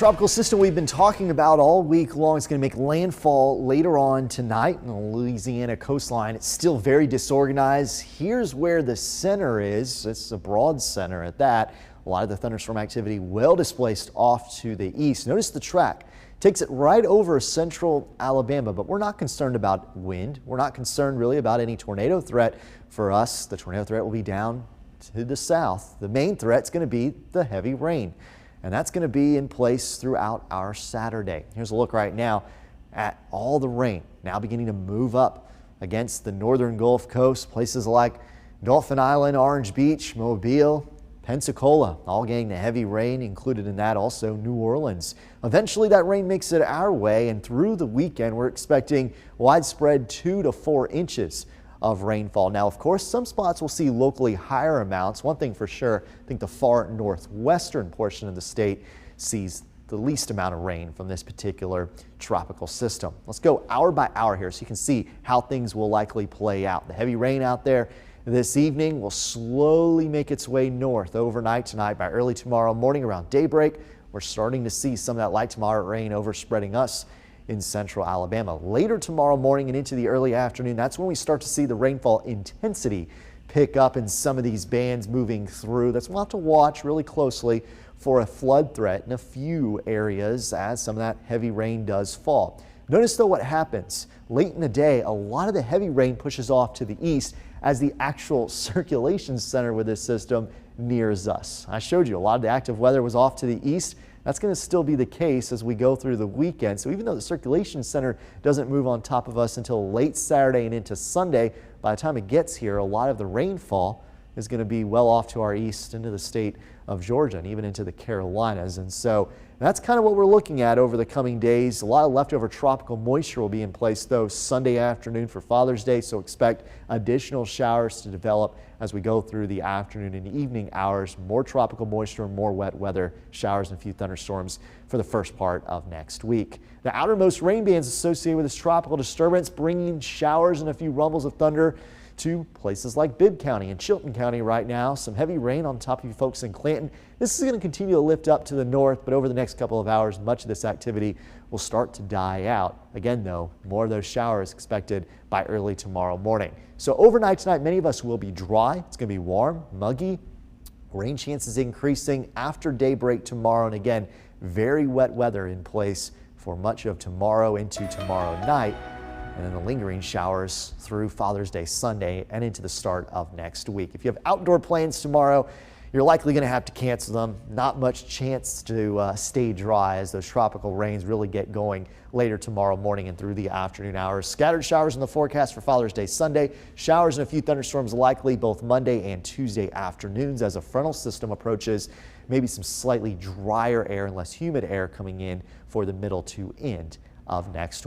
tropical system we've been talking about all week long is going to make landfall later on tonight in the Louisiana coastline. It's still very disorganized. Here's where the center is. It's a broad center at that. A lot of the thunderstorm activity well displaced off to the east. Notice the track takes it right over central Alabama, but we're not concerned about wind. We're not concerned really about any tornado threat for us. The tornado threat will be down to the south. The main threat is going to be the heavy rain, and that's going to be in place throughout our Saturday. Here's a look right now at all the rain now beginning to move up against the northern Gulf Coast. Places like Dauphin Island, Orange Beach, Mobile, Pensacola, all getting the heavy rain. Included in that also New Orleans. Eventually that rain makes it our way, and through the weekend we're expecting widespread 2 to 4 inches of rainfall. Now, of course, some spots will see locally higher amounts. One thing for sure, I think the far northwestern portion of the state sees the least amount of rain from this particular tropical system. Let's go hour by hour here so you can see how things will likely play out. The heavy rain out there this evening will slowly make its way north overnight tonight. By early tomorrow morning around daybreak, we're starting to see some of that light to moderate rain overspreading us in central Alabama. Later tomorrow morning and into the early afternoon, that's when we start to see the rainfall intensity pick up in some of these bands moving through. That's we'll have to watch really closely for a flood threat in a few areas as some of that heavy rain does fall. Notice though what happens late in the day. A lot of the heavy rain pushes off to the east as the actual circulation center with this system nears us. I showed you a lot of the active weather was off to the east. That's going to still be the case as we go through the weekend. So even though the circulation center doesn't move on top of us until late Saturday and into Sunday, by the time it gets here, a lot of the rainfall is going to be well off to our east into the state of Georgia and even into the Carolinas. And so that's kind of what we're looking at over the coming days. A lot of leftover tropical moisture will be in place though Sunday afternoon for Father's Day, so expect additional showers to develop as we go through the afternoon and evening hours. More tropical moisture, more wet weather, showers and a few thunderstorms for the first part of next week. The outermost rain bands associated with this tropical disturbance bringing showers and a few rumbles of thunder to places like Bibb County and Chilton County right now. Some heavy rain on top of you folks in Clanton. This is going to continue to lift up to the north, but over the next couple of hours, much of this activity will start to die out. Again, though, more of those showers expected by early tomorrow morning. So overnight tonight, many of us will be dry. It's going to be warm, muggy. Rain chances increasing after daybreak tomorrow. And again, very wet weather in place for much of tomorrow into tomorrow night. And then the lingering showers through Father's Day Sunday and into the start of next week. If you have outdoor plans tomorrow, you're likely going to have to cancel them. Not much chance to stay dry as those tropical rains really get going later tomorrow morning and through the afternoon hours. Scattered showers in the forecast for Father's Day Sunday. Showers and a few thunderstorms likely both Monday and Tuesday afternoons as a frontal system approaches. Maybe some slightly drier air and less humid air coming in for the middle to end of next week.